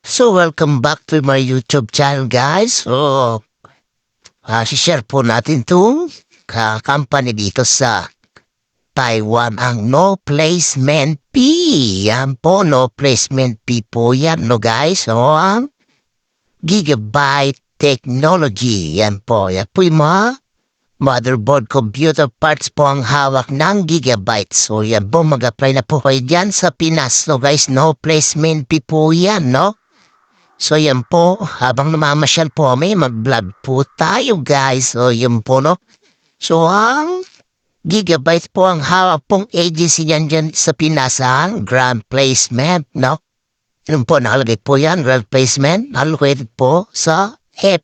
So, welcome back to my YouTube channel, guys. Si-share po natin itong company dito sa Taiwan, ang No Placement P. Yan po, No Placement P po yan, no guys? Ang Gigabyte Technology. Yan po yung mga motherboard computer parts po ang hawak ng Gigabyte. So, yan po, mag-apply na po kayo dyan sa Pinas, no guys? No Placement P po yan, no? So yan po, habang namamasyal po kami, mag-vlog po tayo guys. So yan po no. So ang Gigabyte po ang hawak pong agency dyan sa Pinas, ang Grand Placement, no? Yun po, nakalagay po yan, Grand Placement, allocated po sa F.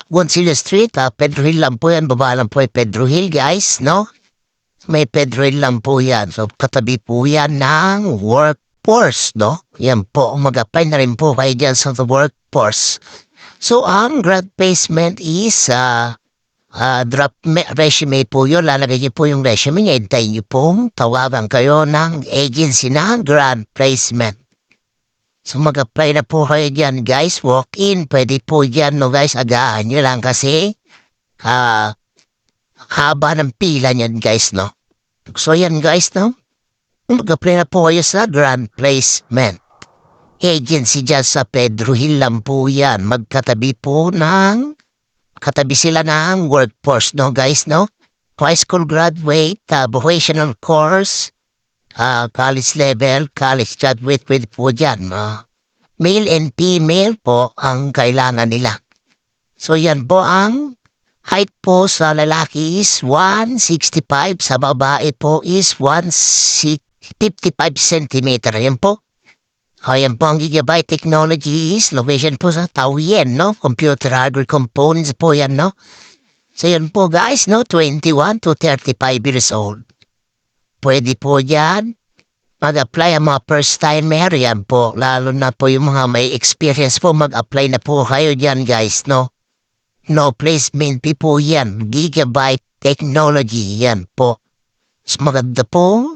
Goncillo Street, Pedro Hill lang po yan, baba lang po ay Pedro Hill guys, no? May Pedro Hill lang po yan. So katabi po yan ng workforce, no? Yan po, mag-apply na rin po kayo dyan sa the workforce. So, ang grad placement is drop resume po yun. Lalagay niyo po yung resume niya. Hintayin niyo pong tawagan kayo ng agency ng grad placement. So, mag-apply na po kayo dyan, guys. Walk in. Pwede po dyan, no, guys. Agahan nyo lang kasi haba ng pila niyan, guys, no? So, yan, guys, no? Mag-apply na po kayo sa Grand Placement Agency dyan sa Pedro Hill lang po yan. Katabi sila ng workforce, no guys, no? High school graduate, vocational course, college level, college graduate with po dyan. Male and female po ang kailangan nila. So yan po ang height po sa lalaki is 165, sa babae po is 155 cm. Yan po. Yan po ang Gigabyte Technology is location po sa Taoyuan, no? Computer hardware components po yan, no? So yan po guys, no? 21 to 35 years old. Pwede po yan mag-apply ang mga first timer, yan po. Lalo na po yung mga may experience po, mag-apply na po kayo dyan guys, no? No Placement P po yan. Gigabyte Technology, yan po. So maganda po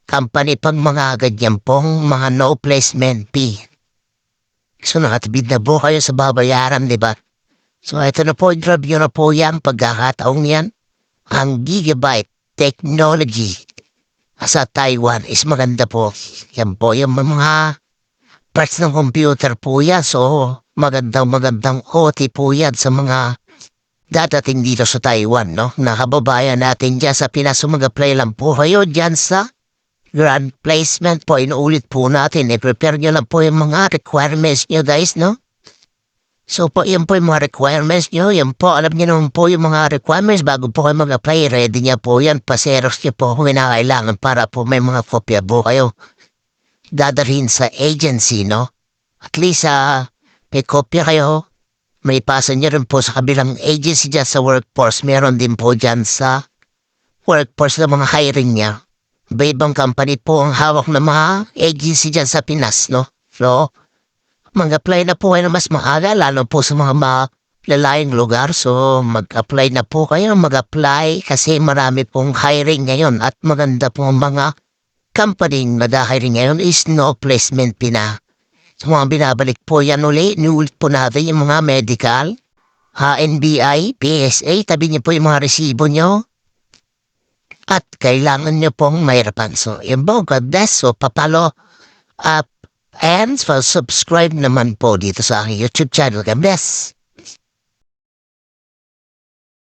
company pang mga ganyan pong mga no placement P. So nakatibid na po kayo sa babayaran, di ba? So ito na po, review na po yan, pagkakataong yan. Ang Gigabyte Technology sa Taiwan is maganda po. Yan po yung mga parts ng computer po yan. So magandang OT po yan sa mga dadating dito sa Taiwan, no? Nakababayan natin dyan sa Pinas. So mag-apply lang po kayo dyan sa Grand Placement po. Inuulit po natin. I-prepare nyo lang po yung mga requirements nyo guys, no? So po, yan po yung mga requirements nyo. Yan po, alam nyo naman po yung mga requirements bago po kayo mag-apply. Ready niya po yan. Paseros nyo po kung kinakailangan para po may mga kopya po kayo dadalhin sa agency, no? At least, may kopya kayo. May pasa nyo rin po sa kabilang agency dyan sa workforce. Meron din po dyan sa workforce na mga hiring niya. Iba-ibang company po ang hawak ng mga agency dyan sa Pinas, no? So, mag-apply na po kayo na mas maaga, lalo po sa mga lalayong lugar. So, mag-apply na po kayo, mag-apply kasi marami pong hiring ngayon at maganda po ang mga company na hiring ngayon is no placement Pina. So, mga binabalik po yan ulit po natin yung mga medical, NBI, PSA, tabi niyo po yung mga resibo nyo. At kailangan nyo pong mahirapan. So, yun po, God bless. So, papalo up and subscribe naman po dito sa aking YouTube channel. God bless.